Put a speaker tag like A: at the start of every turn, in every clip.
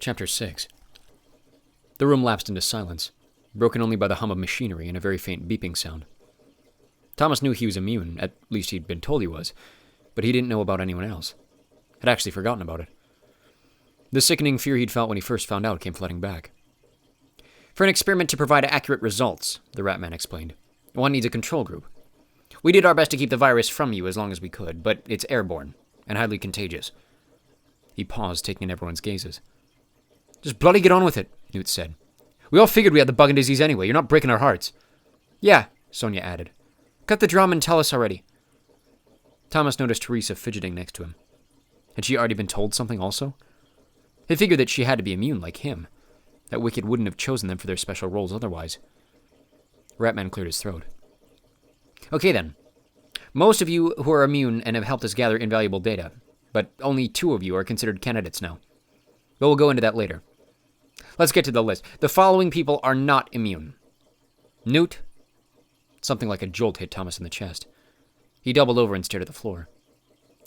A: Chapter 6. The room lapsed into silence, broken only by the hum of machinery and a very faint beeping sound. Thomas knew he was immune, at least he'd been told he was, but he didn't know about anyone else. Had actually forgotten about it. The sickening fear he'd felt when he first found out came flooding back. For an experiment to provide accurate results, the Ratman explained, one needs a control group. We did our best to keep the virus from you as long as we could, but it's airborne and highly contagious. He paused, taking in everyone's gazes. Just bloody get on with it, Newt said. We all figured we had the bug and disease anyway. You're not breaking our hearts. Yeah, Sonia added. Cut the drama and tell us already. Thomas noticed Teresa fidgeting next to him. Had she already been told something also? He figured that she had to be immune like him, that Wicked wouldn't have chosen them for their special roles otherwise. Ratman cleared his throat. Okay then. Most of you who are immune and have helped us gather invaluable data, but only 2 of you are considered candidates now. But we'll go into that later. Let's get to the list. The following people are not immune. Newt. Something like a jolt hit Thomas in the chest. He doubled over and stared at the floor.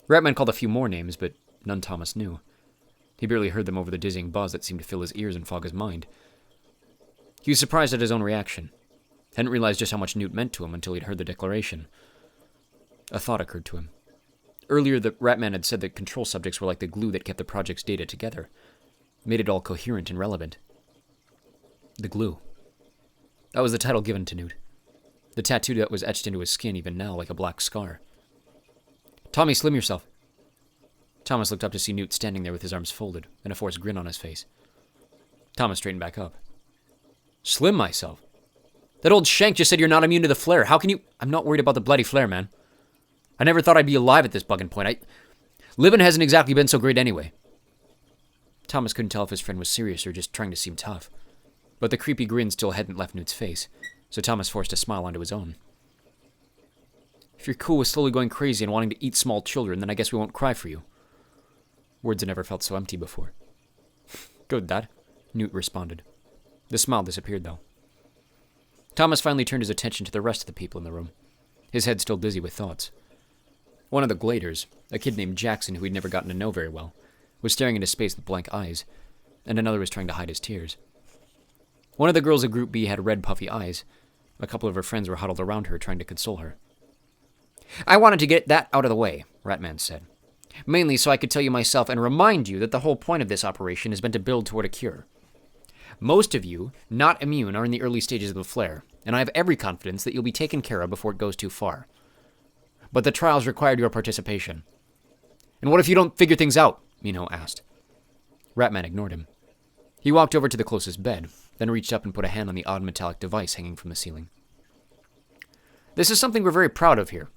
A: Ratman called a few more names, but none Thomas knew. He barely heard them over the dizzying buzz that seemed to fill his ears and fog his mind. He was surprised at his own reaction. Hadn't realized just how much Newt meant to him until he'd heard the declaration. A thought occurred to him. Earlier, the Ratman had said that control subjects were like the glue that kept the project's data together. Made it all coherent and relevant. The glue. That was the title given to Newt. The tattoo that was etched into his skin even now like a black scar. Tommy, slim yourself. Thomas looked up to see Newt standing there with his arms folded and a forced grin on his face. Thomas straightened back up. Slim myself? That old shank just said you're not immune to the flare. How can you... I'm not worried about the bloody flare, man. I never thought I'd be alive at this bugging point. Living hasn't exactly been so great anyway. Thomas couldn't tell if his friend was serious or just trying to seem tough. But the creepy grin still hadn't left Newt's face, so Thomas forced a smile onto his own. If you're cool with slowly going crazy and wanting to eat small children, then I guess we won't cry for you. Words had never felt so empty before. Good, Dad, Newt responded. The smile disappeared, though. Thomas finally turned his attention to the rest of the people in the room, his head still dizzy with thoughts. One of the Gladers, a kid named Jackson who he'd never gotten to know very well, was staring into space with blank eyes, and another was trying to hide his tears. One of the girls of Group B had red, puffy eyes. A couple of her friends were huddled around her, trying to console her. I wanted to get that out of the way, Ratman said. Mainly so I could tell you myself and remind you that the whole point of this operation has been to build toward a cure. Most of you, not immune, are in the early stages of the flare, and I have every confidence that you'll be taken care of before it goes too far. But the trials required your participation. And what if you don't figure things out? Minho asked. Ratman ignored him. He walked over to the closest bed, then reached up and put a hand on the odd metallic device hanging from the ceiling. This is something we're very proud of here.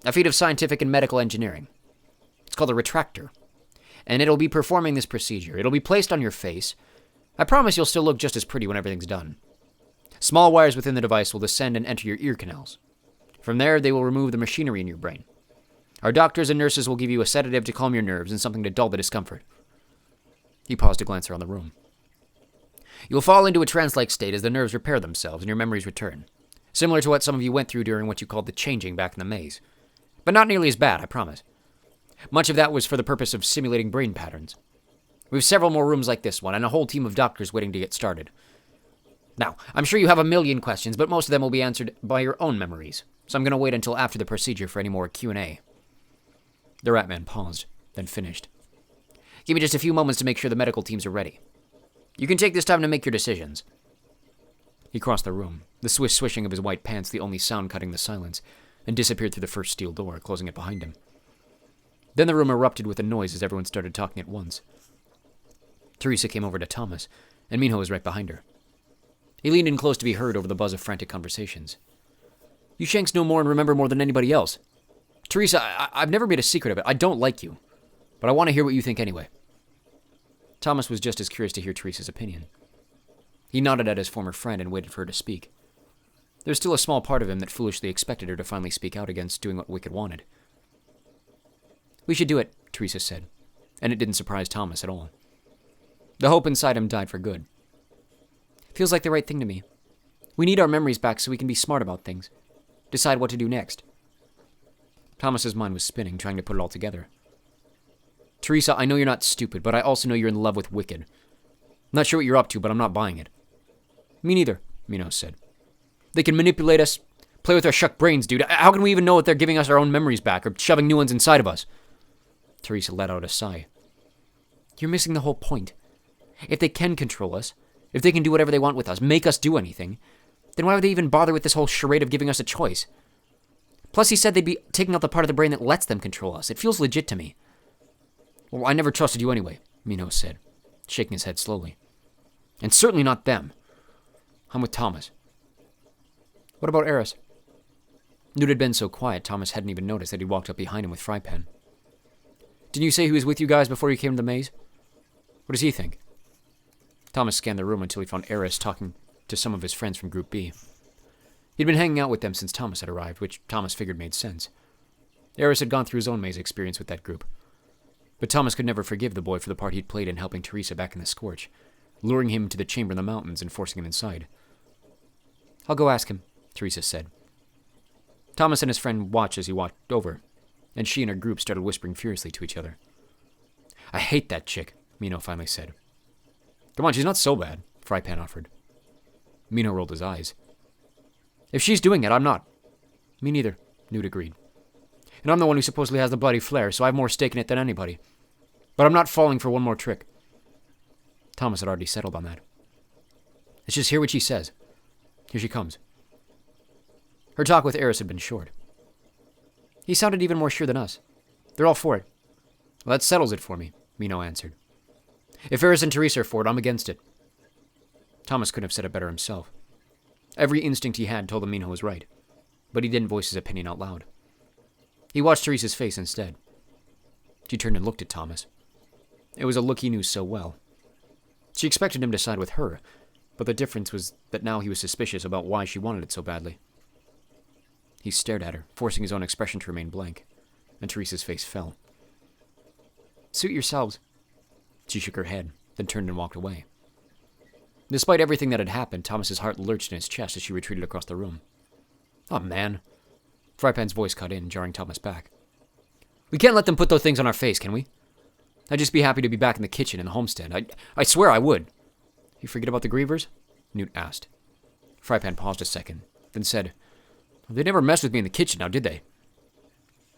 A: A feat of scientific and medical engineering. It's called a retractor. And it'll be performing this procedure. It'll be placed on your face. I promise you'll still look just as pretty when everything's done. Small wires within the device will descend and enter your ear canals. From there, they will remove the machinery in your brain. Our doctors and nurses will give you a sedative to calm your nerves and something to dull the discomfort. He paused to glance around the room. You'll fall into a trance-like state as the nerves repair themselves and your memories return. Similar to what some of you went through during what you called the changing back in the maze. But not nearly as bad, I promise. Much of that was for the purpose of simulating brain patterns. We have several more rooms like this one, and a whole team of doctors waiting to get started. Now, I'm sure you have a million questions, but most of them will be answered by your own memories, so I'm going to wait until after the procedure for any more Q&A. The Ratman paused, then finished. Give me just a few moments to make sure the medical teams are ready. You can take this time to make your decisions. He crossed the room, the swishing of his white pants the only sound cutting the silence, and disappeared through the first steel door, closing it behind him. Then the room erupted with a noise as everyone started talking at once. Teresa came over to Thomas, and Minho was right behind her. He leaned in close to be heard over the buzz of frantic conversations. You Shanks know more and remember more than anybody else. Teresa, I've never made a secret of it. I don't like you. But I want to hear what you think anyway. Thomas was just as curious to hear Teresa's opinion. He nodded at his former friend and waited for her to speak. There was still a small part of him that foolishly expected her to finally speak out against doing what Wicked wanted. We should do it, Teresa said, and it didn't surprise Thomas at all. The hope inside him died for good. Feels like the right thing to me. We need our memories back so we can be smart about things. Decide what to do next. Thomas's mind was spinning, trying to put it all together. Teresa, I know you're not stupid, but I also know you're in love with Wicked. Not sure what you're up to, but I'm not buying it. Me neither, Mino said. They can manipulate us, play with our shuck brains, dude. How can we even know if they're giving us our own memories back or shoving new ones inside of us? Teresa let out a sigh. You're missing the whole point. If they can control us, if they can do whatever they want with us, make us do anything, then why would they even bother with this whole charade of giving us a choice? Plus, he said they'd be taking out the part of the brain that lets them control us. It feels legit to me. Well, I never trusted you anyway, Mino said, shaking his head slowly. And certainly not them. I'm with Thomas. What about Eris? Newt had been so quiet, Thomas hadn't even noticed that he'd walked up behind him with Frypan. Didn't you say he was with you guys before he came to the maze? What does he think? Thomas scanned the room until he found Eris talking to some of his friends from Group B. He'd been hanging out with them since Thomas had arrived, which Thomas figured made sense. Eris had gone through his own maze experience with that group. But Thomas could never forgive the boy for the part he'd played in helping Teresa back in the Scorch, luring him to the chamber in the mountains and forcing him inside. I'll go ask him, Teresa said. Thomas and his friend watched as he walked over, and she and her group started whispering furiously to each other. I hate that chick, Mino finally said. Come on, she's not so bad, Frypan offered. Mino rolled his eyes. If she's doing it, I'm not. Me neither, Newt agreed. And I'm the one who supposedly has the bloody flare, so I have more stake in it than anybody. But I'm not falling for one more trick. Thomas had already settled on that. Let's just hear what she says. Here she comes. Her talk with Eris had been short. He sounded even more sure than us. They're all for it. Well, that settles it for me, Mino answered. If Eris and Teresa are for it, I'm against it. Thomas couldn't have said it better himself. Every instinct he had told him Mino was right, but he didn't voice his opinion out loud. He watched Teresa's face instead. She turned and looked at Thomas. It was a look he knew so well. She expected him to side with her, but the difference was that now he was suspicious about why she wanted it so badly. He stared at her, forcing his own expression to remain blank, and Teresa's face fell. Suit yourselves. She shook her head, then turned and walked away. Despite everything that had happened, Thomas's heart lurched in his chest as she retreated across the room. Oh, man. Frypan's voice cut in, jarring Thomas back. We can't let them put those things on our face, can we? I'd just be happy to be back in the kitchen in the homestead. I swear I would. You forget about the Grievers? Newt asked. Frypan paused a second, then said, They never messed with me in the kitchen now, did they?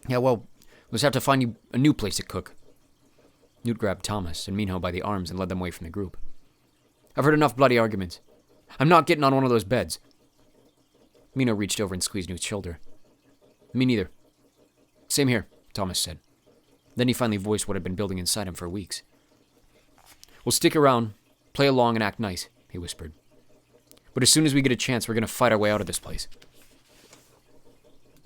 A: Yeah, well, we'll just have to find you a new place to cook. Newt grabbed Thomas and Minho by the arms and led them away from the group. I've heard enough bloody arguments. I'm not getting on one of those beds. Minho reached over and squeezed Newt's shoulder. Me neither. Same here, Thomas said. Then he finally voiced what had been building inside him for weeks. We'll stick around, play along, and act nice, he whispered. But as soon as we get a chance, we're going to fight our way out of this place.